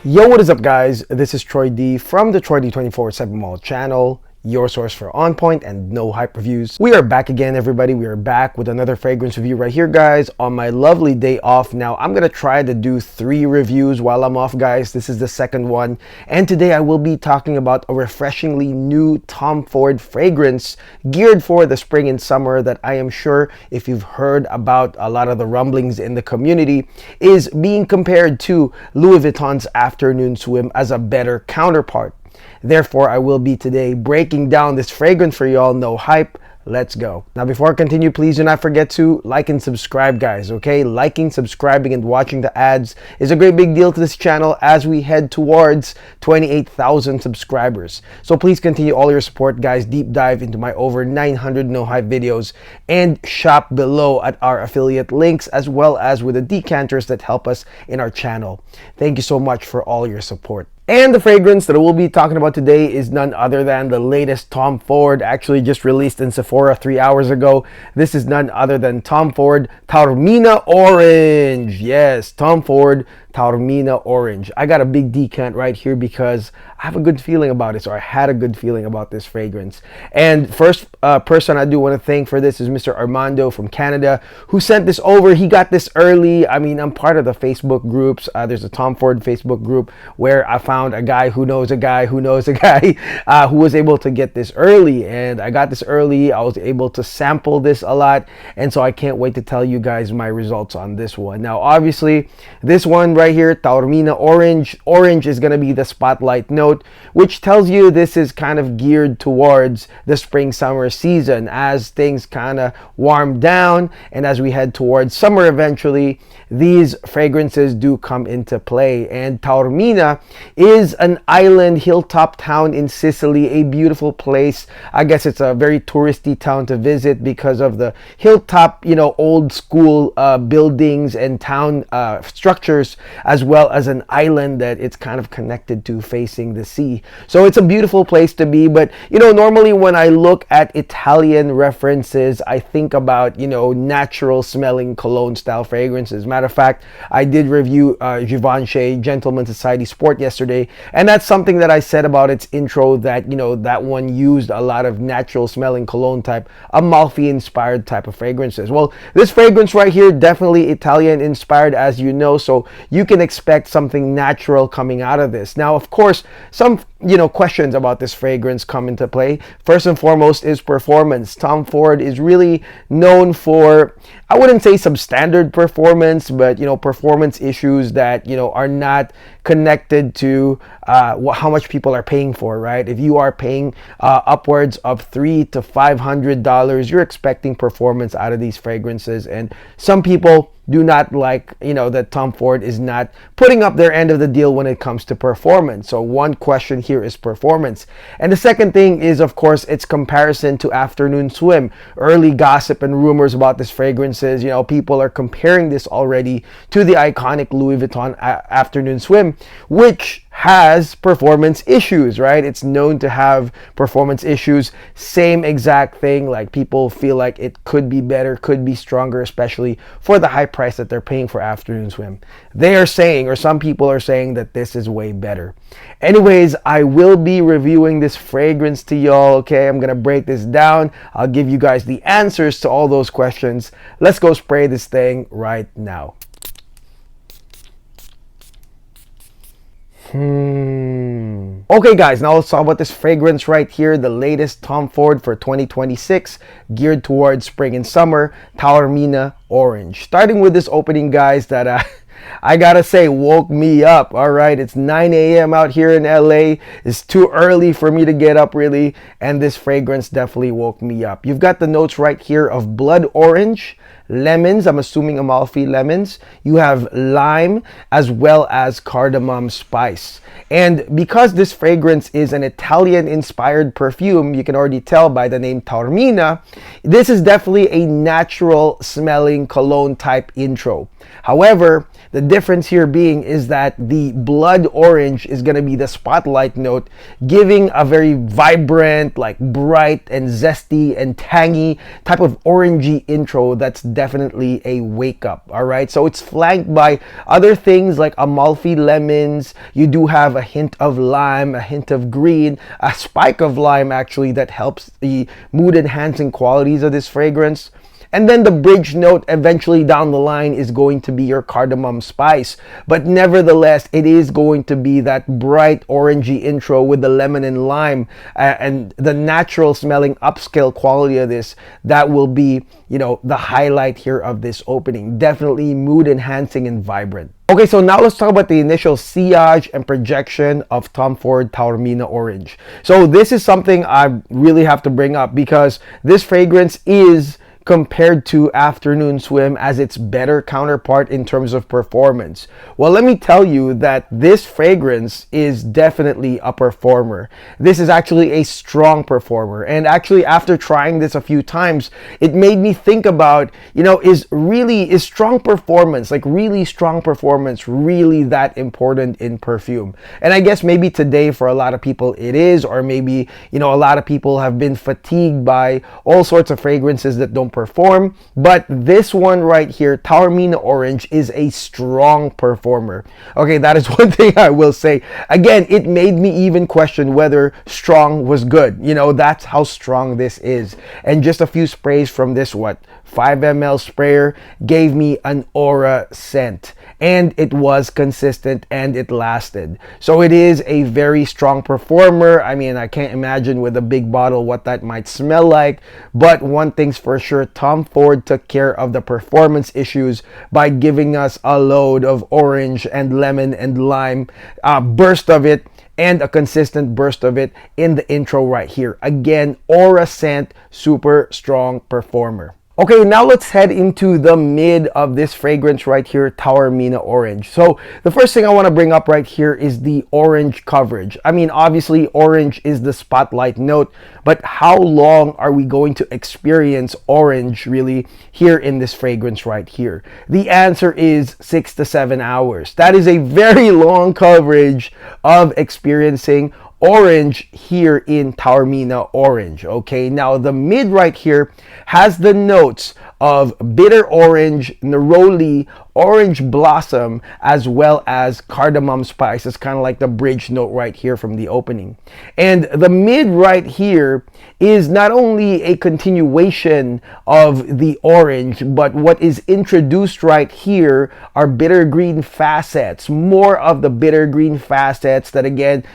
Yo, what is up, guys? This is Troy D from the Troy D 24/7 Mall channel, your source for on point and no hype reviews. We are back again, everybody. We are back with another fragrance review right here, guys, on my lovely day off. Now, I'm gonna try to do 3 reviews while I'm off, guys. This is the second one, and today I will be talking about a refreshingly new Tom Ford fragrance geared for the spring and summer that I am sure, if you've heard about a lot of the rumblings in the community, is being compared to Louis Vuitton's Afternoon Swim as a better counterpart. Therefore, I will be today breaking down this fragrance for y'all. No hype. Let's go. Now, before I continue, please do not forget to like and subscribe, guys, okay? Liking, subscribing, and watching the ads is a great big deal to this channel as we head towards 28,000 subscribers. So please continue all your support, guys. Deep dive into my over 900 no hype videos and shop below at our affiliate links, as well as with the decanters that help us in our channel. Thank you so much for all your support. And the fragrance that we'll be talking about today is none other than the latest Tom Ford, actually just released in Sephora 3 hours ago. This is none other than Tom Ford Taormina Orange. Yes, Tom Ford Taormina Orange. I got a big decant right here because I have a good feeling about it, or I had a good feeling about this fragrance. And first person I do want to thank for this is Mr. Armando from Canada, who sent this over. He got this early. I mean, I'm part of the Facebook groups. There's a Tom Ford Facebook group where I found a guy who knows a guy who knows a guy who was able to get this early. And I got this early. I was able to sample this a lot. And so I can't wait to tell you guys my results on this one. Now, obviously, this one right here, Taormina Orange. Orange is going to be the spotlight note, which tells you this is kind of geared towards the spring-summer season as things kind of warm down. And as we head towards summer eventually, these fragrances do come into play. And Taormina is an island hilltop town in Sicily, a beautiful place. I guess it's a very touristy town to visit because of the hilltop, old school buildings and town structures, as well as an island that it's kind of connected to facing the sea. So it's a beautiful place to be. But normally when I look at Italian references, I think about natural smelling cologne style fragrances. Matter of fact, I did review Givenchy Gentleman Society Sport yesterday, and that's something that I said about its intro, that that one used a lot of natural smelling cologne type, Amalfi inspired type of fragrances. Well, this fragrance right here, definitely Italian inspired, as you know, so you can expect something natural coming out of this. Now, of course, some questions about this fragrance come into play. First and foremost is performance. Tom Ford is really known for, I wouldn't say substandard performance, but performance issues that are not connected to how much people are paying for, right? If you are paying upwards of $300 to $500, you're expecting performance out of these fragrances, and some people do not like that Tom Ford is not putting up their end of the deal when it comes to performance. So one question here is performance, and the second thing is, of course, its comparison to Afternoon Swim. Early gossip and rumors about this fragrances, people are comparing this already to the iconic Louis Vuitton Afternoon Swim, which has performance issues, right? It's known to have performance issues. Same exact thing, like people feel like it could be better, could be stronger, especially for the high price that they're paying for Afternoon Swim. They are saying, or some people are saying, that this is way better. Anyways, I will be reviewing this fragrance to y'all, okay? I'm gonna break this down. I'll give you guys the answers to all those questions. Let's go spray this thing right now. Okay, guys, now let's talk about this fragrance right here, the latest Tom Ford for 2026, geared towards spring and summer, Taormina Orange. Starting with this opening, guys, that I gotta say woke me up. All right, it's 9 a.m. out here in LA. It's too early for me to get up, really, and this fragrance definitely woke me up. You've got the notes right here of blood orange, lemons, I'm assuming Amalfi lemons. You have lime, as well as cardamom spice. And because this fragrance is an Italian inspired perfume, you can already tell by the name Taormina, this is definitely a natural smelling cologne type intro. However, the difference here being is that the blood orange is going to be the spotlight note, giving a very vibrant, like bright and zesty and tangy type of orangey intro that's definitely a wake up. All right, so it's flanked by other things like Amalfi lemons. You do have a hint of lime, a hint of green, a spike of lime actually that helps the mood enhancing qualities of this fragrance. And then the bridge note eventually down the line is going to be your cardamom spice. But nevertheless, it is going to be that bright orangey intro with the lemon and lime and the natural smelling upscale quality of this that will be, the highlight here of this opening. Definitely mood enhancing and vibrant. Okay, so now let's talk about the initial sillage and projection of Tom Ford Taormina Orange. So this is something I really have to bring up because this fragrance is compared to Afternoon Swim as its better counterpart in terms of performance. Well, let me tell you that this fragrance is definitely a performer. This is actually a strong performer. And actually, after trying this a few times, it made me think about, is strong performance, like really strong performance, really that important in perfume? And I guess maybe today for a lot of people it is, or maybe, a lot of people have been fatigued by all sorts of fragrances that don't perform, but this one right here, Taormina Orange, is a strong performer. Okay, that is one thing I will say. Again, it made me even question whether strong was good. That's how strong this is. And just a few sprays from this 5 ml sprayer gave me an aura scent, and it was consistent and it lasted. So it is a very strong performer. I mean, I can't imagine with a big bottle what that might smell like, but one thing's for sure, Tom Ford took care of the performance issues by giving us a load of orange and lemon and lime burst of it, and a consistent burst of it in the intro right here. Again, aura scent, super strong performer. Okay, now let's head into the mid of this fragrance right here, Taormina Orange. So the first thing I want to bring up right here is the orange coverage. I mean, obviously orange is the spotlight note, but how long are we going to experience orange really here in this fragrance right here? The answer is 6 to 7 hours. That is a very long coverage of experiencing orange here in Taormina Orange. Okay, now the mid right here has the notes of bitter orange, neroli, orange blossom, as well as cardamom spice. It's kind of like the bridge note right here from the opening. And the mid right here is not only a continuation of the orange, but what is introduced right here are bitter green facets, more of the bitter green facets that again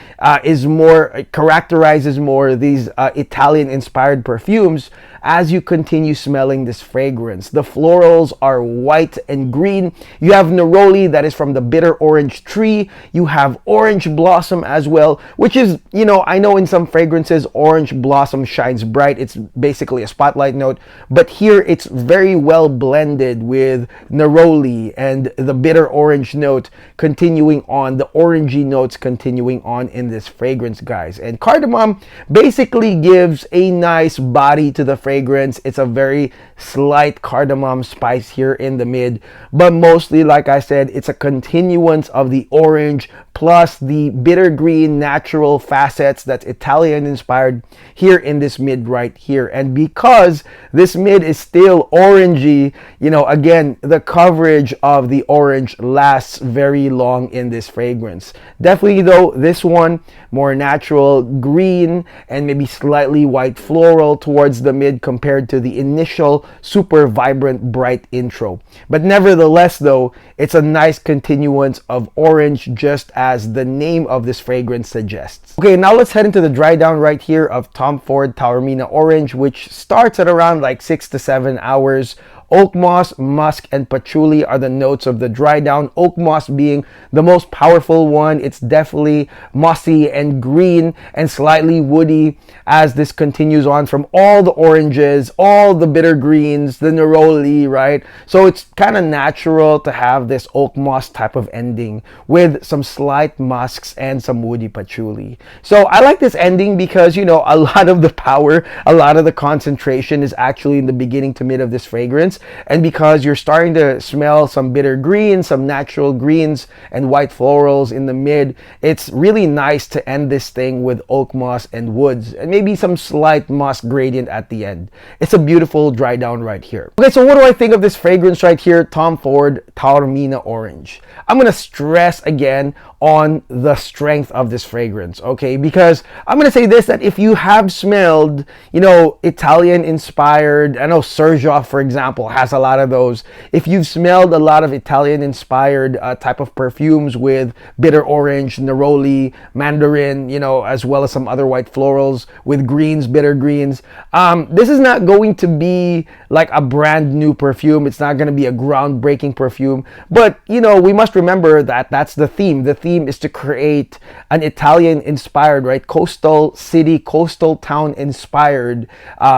characterizes more these Italian inspired perfumes as you continue smelling this fragrance. The florals are white and green. You have neroli that is from the bitter orange tree. You have orange blossom as well, which is, I know in some fragrances orange blossom shines bright. It's basically a spotlight note, but here it's very well blended with neroli and the bitter orange note continuing on, the orangey notes continuing on in this fragrance, guys. And cardamom basically gives a nice body to the fragrance. It's a very slight cardamom spice here in the mid, but mostly, like I said, it's a continuance of the orange plus the bitter green natural facets that's Italian inspired here in this mid right here. And because this mid is still orangey, again, the coverage of the orange lasts very long in this fragrance. Definitely though, this one more natural green and maybe slightly white floral towards the mid compared to the initial super vibrant bright intro. But nevertheless though, it's a nice continuance of orange, just as the name of this fragrance suggests. Okay, now let's head into the dry down right here of Tom Ford Taormina Orange, which starts at around like 6 to 7 hours. Oak moss, musk, and patchouli are the notes of the dry down. Oak moss being the most powerful one. It's definitely mossy and green and slightly woody as this continues on from all the oranges, all the bitter greens, the neroli, right? So it's kind of natural to have this oak moss type of ending with some slight musks and some woody patchouli. So I like this ending because, a lot of the power, a lot of the concentration is actually in the beginning to mid of this fragrance. greens, and because you're starting to smell some bitter greens, some natural greens and white florals in the mid, it's really nice to end this thing with oak moss and woods and maybe some slight moss gradient at the end. It's a beautiful dry down right here. Okay, so what do I think of this fragrance right here, Tom Ford Taormina Orange? I'm gonna stress again on the strength of this fragrance, okay? Because I'm gonna say this, that if you have smelled, Italian inspired, I know Sergio, for example, has a lot of those. If you've smelled a lot of Italian inspired type of perfumes with bitter orange, neroli, mandarin, as well as some other white florals with greens, bitter greens, this is not going to be like a brand new perfume. It's not gonna be a groundbreaking perfume, but we must remember that that's the theme. The theme is to create an Italian inspired, right, coastal city, coastal town inspired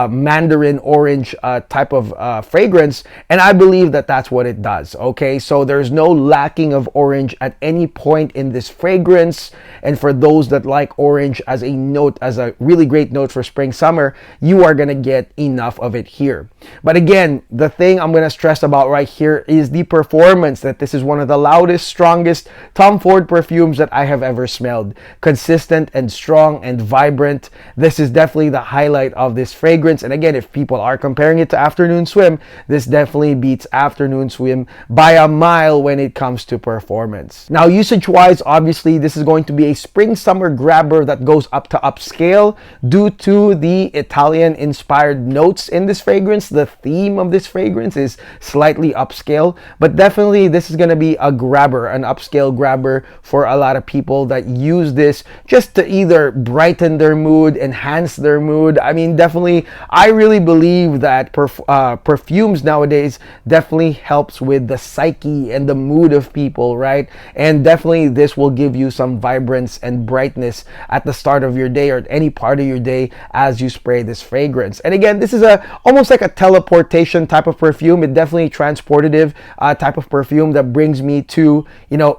mandarin orange type of fragrance, and I believe that that's what it does. Okay, so there's no lacking of orange at any point in this fragrance, and for those that like orange as a note, as a really great note for spring summer, you are gonna get enough of it here. But again, the thing I'm gonna stress about right here is the performance, that this is one of the loudest, strongest Tom Ford perfumes that I have ever smelled. Consistent and strong and vibrant. This is definitely the highlight of this fragrance. And again, if people are comparing it to Afternoon Swim, this definitely beats Afternoon Swim by a mile when it comes to performance. Now, usage-wise, obviously, this is going to be a spring-summer grabber that goes up to upscale due to the Italian-inspired notes in this fragrance. The theme of this fragrance is slightly upscale, but definitely this is going to be a grabber, an upscale grabber for a lot of people that use this just to either brighten their mood, enhance their mood. I mean, definitely, I really believe that perfumes nowadays definitely helps with the psyche and the mood of people, right? And definitely this will give you some vibrance and brightness at the start of your day or at any part of your day as you spray this fragrance. And again, this is almost like a teleportation type of perfume. It definitely transportative type of perfume that brings me to,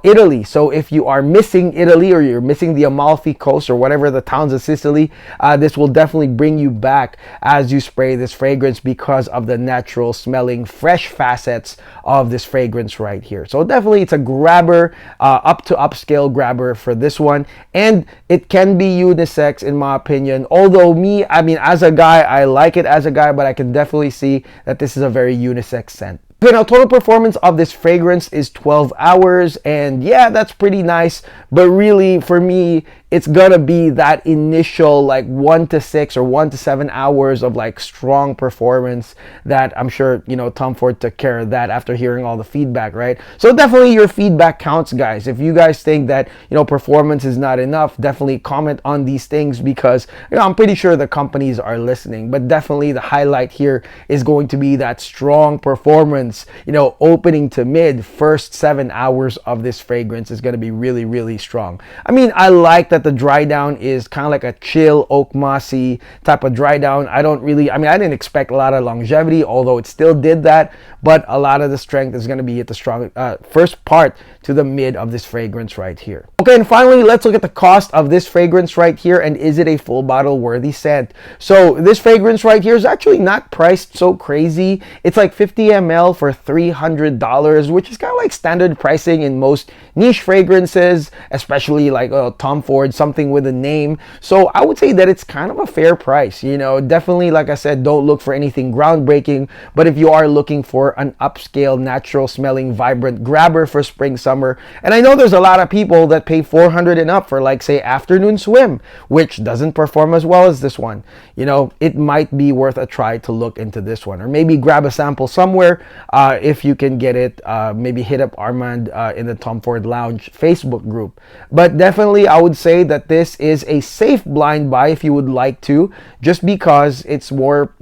Italy. So if you are missing Italy or you're missing the Amalfi Coast or whatever the towns of Sicily, this will definitely bring you back as you spray this fragrance because of the natural smelling fresh facets of this fragrance right here. So definitely it's a grabber, up to upscale grabber for this one, and it can be unisex in my opinion. Although as a guy, I like it as a guy, but I can definitely see that this is a very unisex scent. Okay, now total performance of this fragrance is 12 hours, and yeah, that's pretty nice, but really for me, it's gonna be that initial like 1 to 6 or 1 to 7 hours of like strong performance that I'm sure, Tom Ford took care of that after hearing all the feedback, right? So definitely your feedback counts, guys. If you guys think that, performance is not enough, definitely comment on these things because, I'm pretty sure the companies are listening, but definitely the highlight here is going to be that strong performance, opening to mid. First 7 hours of this fragrance is going to be really, really strong. I like that the dry down is kind of like a chill oak mossy type of dry down. I didn't expect a lot of longevity, although it still did that, but a lot of the strength is going to be at the strong first part to the mid of this fragrance right here. Okay, and finally, let's look at the cost of this fragrance right here, and is it a full bottle worthy scent? So this fragrance right here is actually not priced so crazy. It's like 50 ml for $300, which is kind of like standard pricing in most niche fragrances, especially like Tom Ford, something with a name. So I would say that it's kind of a fair price. Definitely, like I said, don't look for anything groundbreaking, but if you are looking for an upscale, natural smelling, vibrant grabber for spring, summer, and I know there's a lot of people that pay $400 and up for like say Afternoon Swim, which doesn't perform as well as this one. It might be worth a try to look into this one, or maybe grab a sample somewhere if you can get it. Maybe hit up Armand in the Tom Ford Lounge Facebook group. But definitely I would say that this is a safe blind buy if you would like to, just because it's more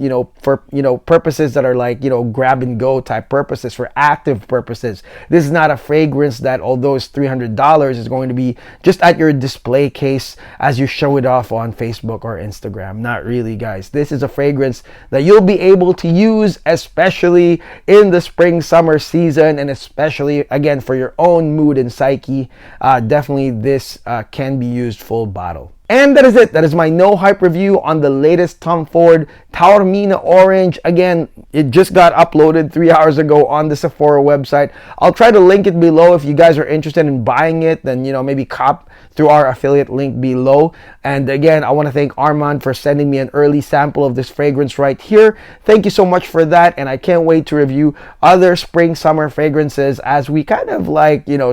for purposes that are like grab and go type purposes, for active purposes. This is not a fragrance that, although it's $300, is going to be just at your display case as you show it off on Facebook or Instagram. Not really, guys. This is a fragrance that you'll be able to use, especially in the spring summer season, and especially again for your own mood and psyche. Definitely this can be used full bottle. And that is it. That is my no hype review on the latest Tom Ford Taormina Orange. Again, it just got uploaded 3 hours ago on the Sephora website. I'll try to link it below if you guys are interested in buying it. Then, maybe cop through our affiliate link below. And again, I want to thank Armand for sending me an early sample of this fragrance right here. Thank you so much for that. And I can't wait to review other spring summer fragrances as we kind of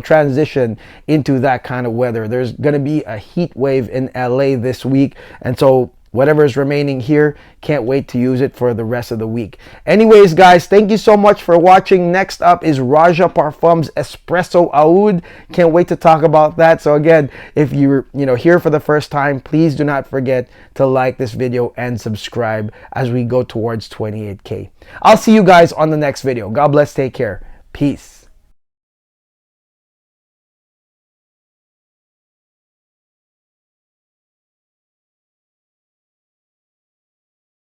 transition into that kind of weather. There's going to be a heat wave in LA this week. And so whatever is remaining here, can't wait to use it for the rest of the week. Anyways, guys, thank you so much for watching. Next up is Raja Parfums Espresso Oud. Can't wait to talk about that. So again, if you're here for the first time, please do not forget to like this video and subscribe as we go towards 28K. I'll see you guys on the next video. God bless. Take care. Peace.